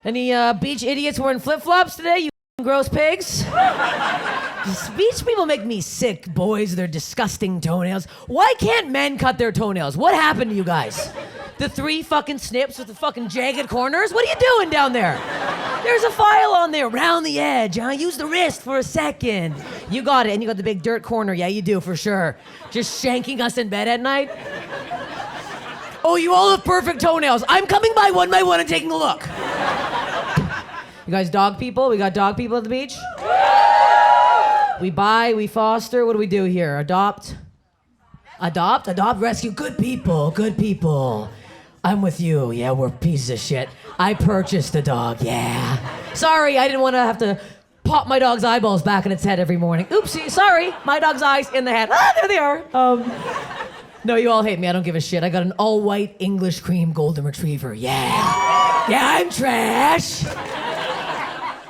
Any beach idiots wearing flip-flops today, you gross pigs? Beach people make me sick, boys. They're disgusting toenails. Why can't men cut their toenails? What happened to you guys? The 3 fucking snips with the fucking jagged corners? What are you doing down there? There's a file on there, round the edge, huh? Use the wrist for a second. You got it, and you got the big dirt corner. Yeah, you do, for sure. Just shanking us in bed at night? Oh, you all have perfect toenails. I'm coming by one and taking a look. You guys dog people? We got dog people at the beach? We buy, we foster, what do we do here? Adopt, rescue. Good people. I'm with you. Yeah, we're pieces of shit. I purchased the dog, yeah. Sorry, I didn't want to have to pop my dog's eyeballs back in its head every morning. Oopsie, sorry. My dog's eyes in the head. Ah, there they are. No, you all hate me. I don't give a shit. I got an all-white English cream golden retriever. Yeah. Yeah, I'm trash.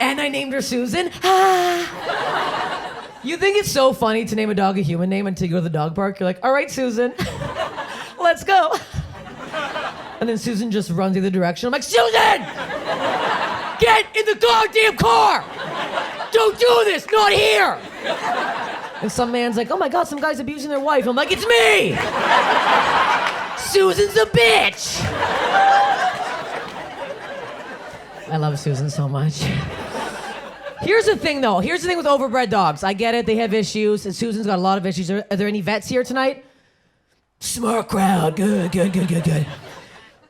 And I named her Susan. You think it's so funny to name a dog a human name until you go to the dog park? You're like, all right, Susan, let's go. And then Susan just runs the other direction. I'm like, Susan! Get in the goddamn car! Don't do this, not here! And some man's like, oh my God, some guy's abusing their wife. I'm like, it's me! Susan's a bitch! I love Susan so much. Here's the thing, though. Here's the thing with overbred dogs. I get it. They have issues. And Susan's got a lot of issues. Are there any vets here tonight? Smart crowd. Good.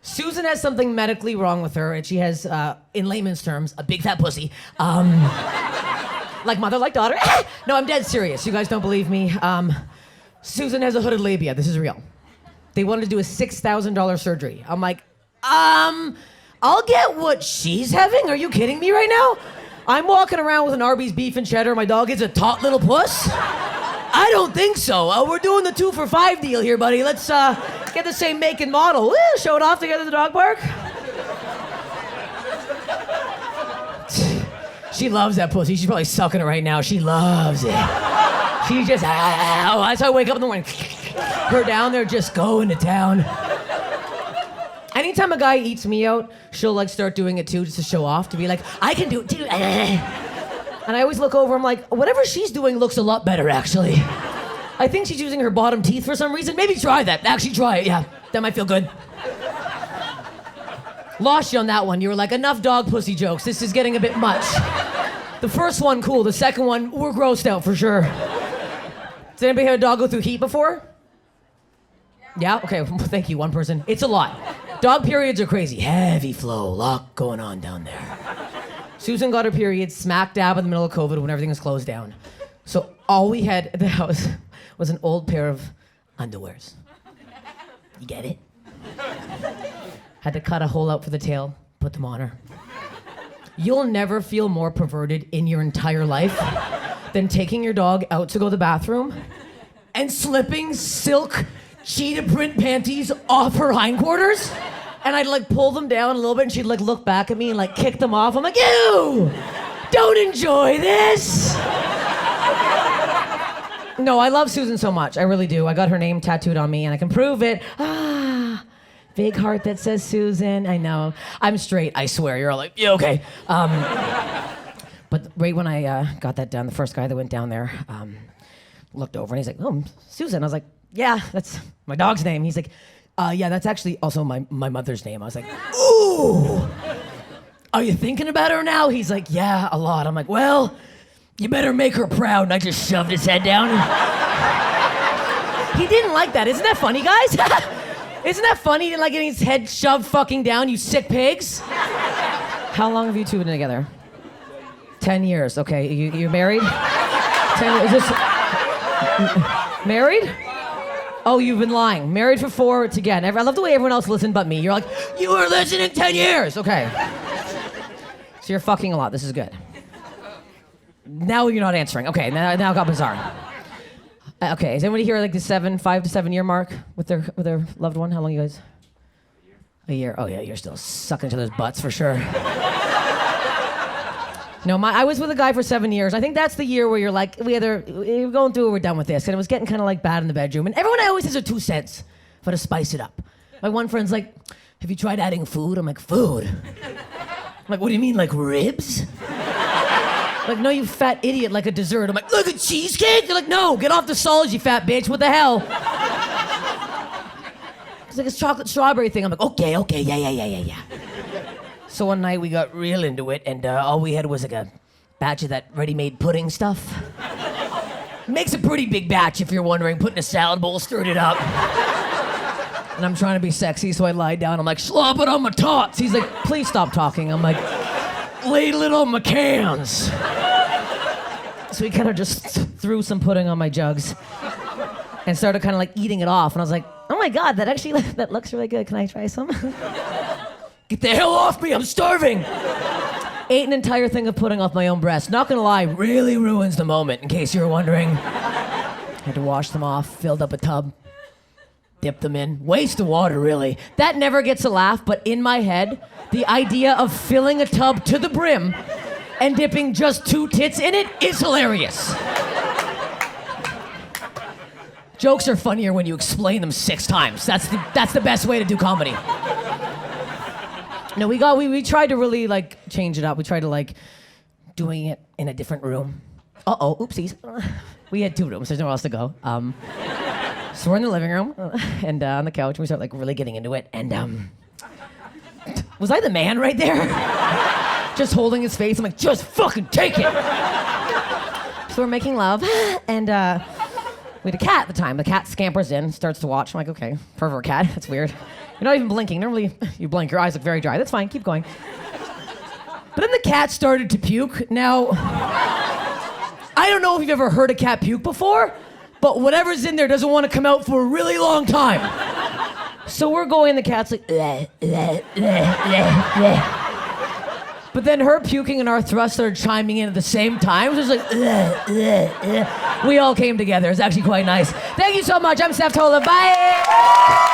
Susan has something medically wrong with her, and she has, in layman's terms, a big fat pussy. Like mother, like daughter. No, I'm dead serious. You guys don't believe me. Susan has a hooded labia. This is real. They wanted to do a $6,000 surgery. I'm like, I'll get what she's having? Are you kidding me right now? I'm walking around with an Arby's beef and cheddar. My dog is a taut little puss? I don't think so. We're doing the 2 for $5 deal here, buddy. Let's get the same make and model. Woo, show it off together at the dog park. She loves that pussy. She's probably sucking it right now. She loves it. She just, that's how I wake up in the morning. Her down there just going to town. Anytime a guy eats me out, she'll like start doing it too, just to show off, to be like, I can do it too. And I always look over, I'm like, whatever she's doing looks a lot better, actually. I think she's using her bottom teeth for some reason. Maybe try that. Actually try it, yeah. That might feel good. Lost you on that one. You were like, enough dog pussy jokes. This is getting a bit much. The first one, cool. The second one, we're grossed out for sure. Has anybody had a dog go through heat before? Yeah? Okay, thank you, one person. It's a lot. Dog periods are crazy. Heavy flow, lot going on down there. Susan got her period smack dab in the middle of COVID when everything was closed down. So all we had at the house was an old pair of underwears. You get it? Had to cut a hole out for the tail, put them on her. You'll never feel more perverted in your entire life than taking your dog out to go to the bathroom and slipping silk cheetah print panties off her hindquarters, and I'd like pull them down a little bit, and she'd like look back at me and like kick them off. I'm like, ew! Don't enjoy this! No, I love Susan so much. I really do. I got her name tattooed on me, and I can prove it. Big heart that says Susan. I know. I'm straight, I swear. You're all like, yeah, okay. But right when I got that done, the first guy that went down there looked over, and he's like, oh, Susan. I was like, yeah, that's my dog's name. He's like, yeah, that's actually also my mother's name. I was like, ooh, are you thinking about her now? He's like, yeah, a lot. I'm like, well, you better make her proud. And I just shoved his head down. He didn't like that. Isn't that funny, guys? Isn't that funny? He didn't like getting his head shoved fucking down, you sick pigs? How long have you two been together? 10 years. Okay, you're married? 10 years. Is this married? Oh, you've been lying. Married for 4, it's again. I love the way everyone else listened but me. You're like, you were listening 10 years. Okay. So you're fucking a lot. This is good. Now you're not answering. Okay, now it got bizarre. Okay, is anybody here like the 5 to 7 year mark with their loved one? How long you guys? A year. Oh yeah, you're still sucking each other's butts for sure. No, I was with a guy for 7 years. I think that's the year where you're like, we're going through it, we're done with this. And it was getting kind of like bad in the bedroom. And everyone always has their 2 cents for to spice it up. My one friend's like, have you tried adding food? I'm like, food? like, what do you mean, like ribs? Like, no, you fat idiot, like a dessert. I'm like, like a cheesecake? They're like, no, get off the solids, you fat bitch, what the hell? It's like a chocolate strawberry thing. I'm like, okay, yeah. So one night we got real into it, and all we had was like a batch of that ready-made pudding stuff. Makes a pretty big batch, if you're wondering, put in a salad bowl, stirred it up. And I'm trying to be sexy, so I lie down. I'm like, slop it on my tots. He's like, please stop talking. I'm like, ladle it on my cans. So he kind of just threw some pudding on my jugs and started kind of like eating it off. And I was like, oh my God, that looks really good. Can I try some? Get the hell off me, I'm starving. Ate an entire thing of pudding off my own breast. Not gonna lie, really ruins the moment, in case you were wondering. Had to wash them off, filled up a tub, dipped them in. Waste of water, really. That never gets a laugh, but in my head, the idea of filling a tub to the brim and dipping just 2 tits in it is hilarious. Jokes are funnier when you explain them 6 times. That's the best way to do comedy. No, we tried to really like change it up. We tried to like doing it in a different room. Uh-oh, oopsies. We had 2 rooms, there's nowhere else to go. So we're in the living room and on the couch, and we start like really getting into it. And was I the man right there? Just holding his face. I'm like, just fucking take it. So we're making love, and we had a cat at the time. The cat scampers in, starts to watch. I'm like, okay, pervert cat. That's weird. You're not even blinking. Normally, you blink. Your eyes look very dry. That's fine. Keep going. But then the cat started to puke. Now, I don't know if you've ever heard a cat puke before, but whatever's in there doesn't want to come out for a really long time. So we're going, the cat's like, bleh, bleh, bleh, bleh, bleh. But then her puking and our thrust started chiming in at the same time. So it was like, bleh, bleh, bleh. We all came together. It's actually quite nice. Thank you so much. I'm Steph Tolev. Bye.